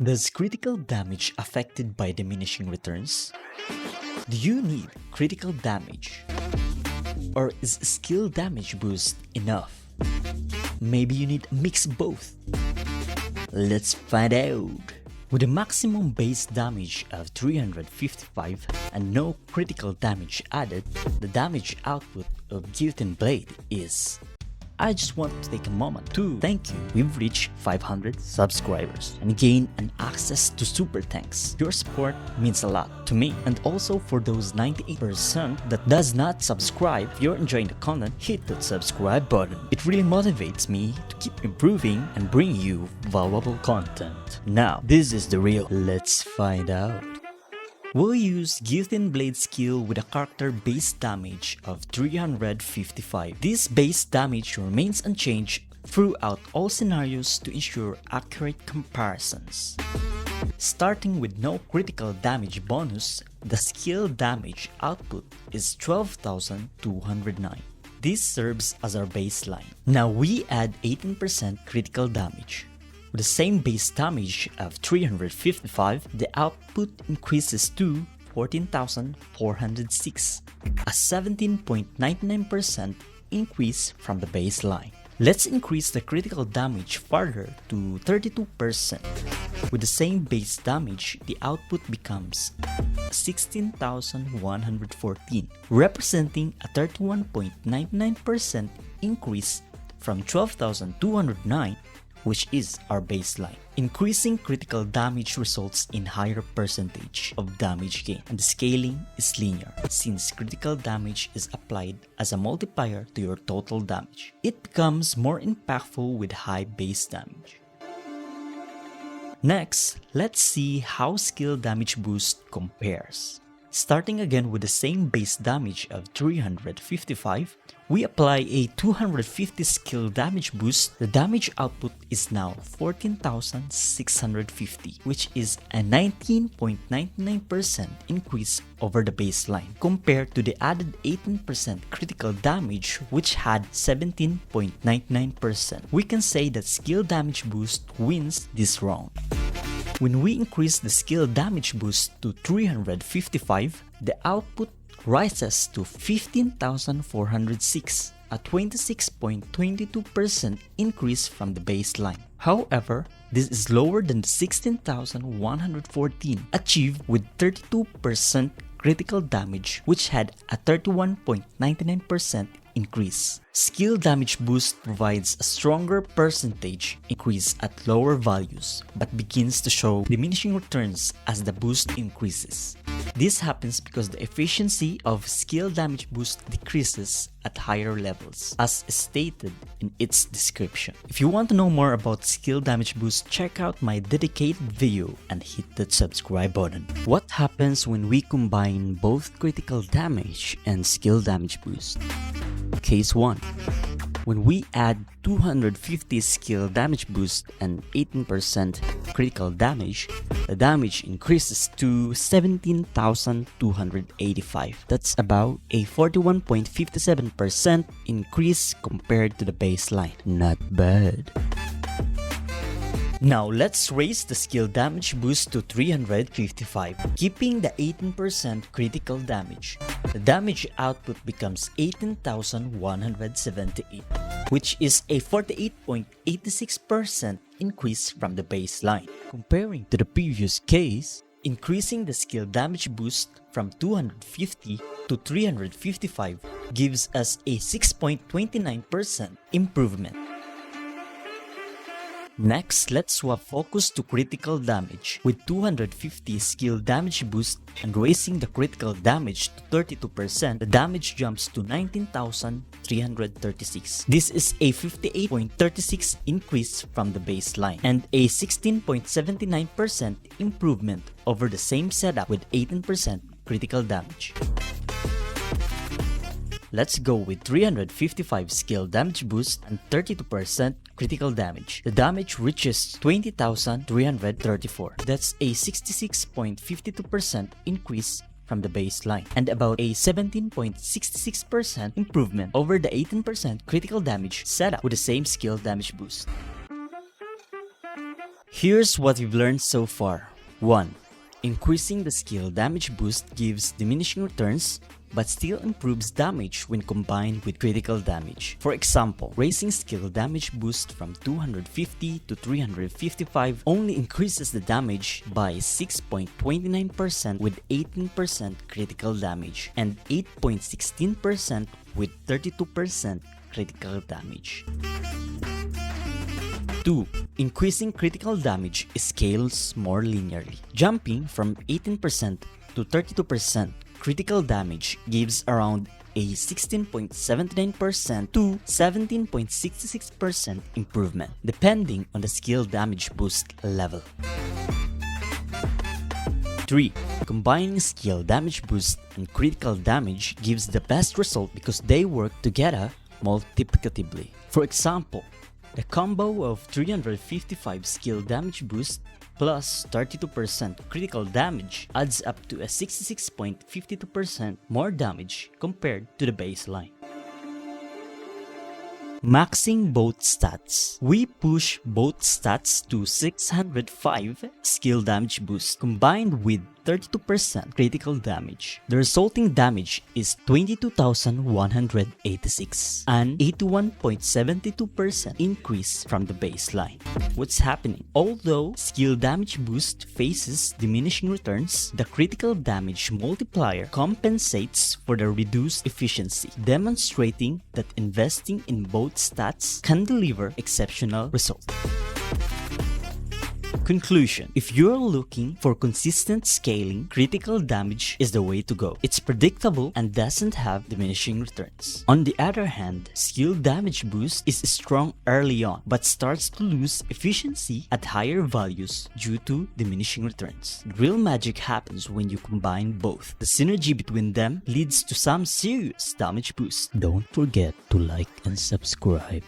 Does critical damage affected by diminishing returns? Do you need critical damage? Or is skill damage boost enough? Maybe you need a mix of both. Let's find out. With a maximum base damage of 355 and no critical damage added, the damage output of Guillotine Blade is... I just want to take a moment to thank you. We've reached 500 subscribers and gained an access to super thanks. Your support means a lot to me, and also for those 98% that does not subscribe. If you're enjoying the content, hit that subscribe button. It really motivates me to keep improving and bring you valuable content. Now, this is the real. Let's find out. We'll use Guillotine Blade skill with a character base damage of 355. This base damage remains unchanged throughout all scenarios to ensure accurate comparisons. Starting with no critical damage bonus, the skill damage output is 12,209. This serves as our baseline. Now we add 18% critical damage. With the same base damage of 355, the output increases to 14,406, a 17.99% increase from the baseline. Let's increase the critical damage further to 32%. With the same base damage, the output becomes 16,114, representing a 31.99% increase from 12,209, which is our baseline. Increasing critical damage results in higher percentage of damage gain, and the scaling is linear since critical damage is applied as a multiplier to your total damage. It becomes more impactful with high base damage. Next, let's see how skill damage boost compares. Starting again with the same base damage of 355, we apply a 250 skill damage boost. The damage output is now 14,650, which is a 19.99% increase over the baseline compared to the added 18% critical damage, which had 17.99%. We can say that skill damage boost wins this round. When we increase the skill damage boost to 355, the output rises to 15,406, a 26.22% increase from the baseline. However, this is lower than the 16,114 achieved with 32% critical damage, which had a 31.99% increase. Skill damage boost provides a stronger percentage increase at lower values, but begins to show diminishing returns as the boost increases. This happens because the efficiency of skill damage boost decreases at higher levels, as stated in its description. If you want to know more about skill damage boost, check out my dedicated video and hit that subscribe button. What happens when we combine both critical damage and skill damage boost? Case 1. When we add 250 skill damage boost and 18% critical damage, the damage increases to 17,285. That's about a 41.57% increase compared to the baseline. Not bad. Now let's raise the skill damage boost to 355, keeping the 18% critical damage. The damage output becomes 18,178, which is a 48.86% increase from the baseline. Comparing to the previous case, increasing the skill damage boost from 250 to 355 gives us a 6.29% improvement. Next, let's swap focus to critical damage. With 250 skill damage boost and raising the critical damage to 32%, the damage jumps to 19,336. This is a 58.36% increase from the baseline and a 16.79% improvement over the same setup with 18% critical damage. Let's go with 355 skill damage boost and 32% critical damage. The damage reaches 20,334. That's a 66.52% increase from the baseline and about a 17.66% improvement over the 18% critical damage setup with the same skill damage boost. Here's what we've learned so far. 1. Increasing the skill damage boost gives diminishing returns, but still improves damage when combined with critical damage. For example, raising skill damage boost from 250 to 355 only increases the damage by 6.29% with 18% critical damage and 8.16% with 32% critical damage. 2. Increasing critical damage scales more linearly. Jumping from 18% to 32% critical damage gives around a 16.79% to 17.66% improvement, depending on the skill damage boost level. 3. Combining skill damage boost and critical damage gives the best result because they work together multiplicatively. For example, the combo of 355 skill damage boost plus 32% critical damage adds up to a 66.52% more damage compared to the baseline. Maxing both stats. We push both stats to 605 skill damage boost combined with 32% critical damage. The resulting damage is 22,186, an 81.72% increase from the baseline. What's happening? Although skill damage boost faces diminishing returns, the critical damage multiplier compensates for the reduced efficiency, demonstrating that investing in both stats can deliver exceptional results. Conclusion: if you're looking for consistent scaling, critical damage is the way to go. It's predictable and doesn't have diminishing returns. On the other hand, skill damage boost is strong early on, but starts to lose efficiency at higher values due to diminishing returns. Real magic happens when you combine both. The synergy between them leads to some serious damage boost. Don't forget to like and subscribe.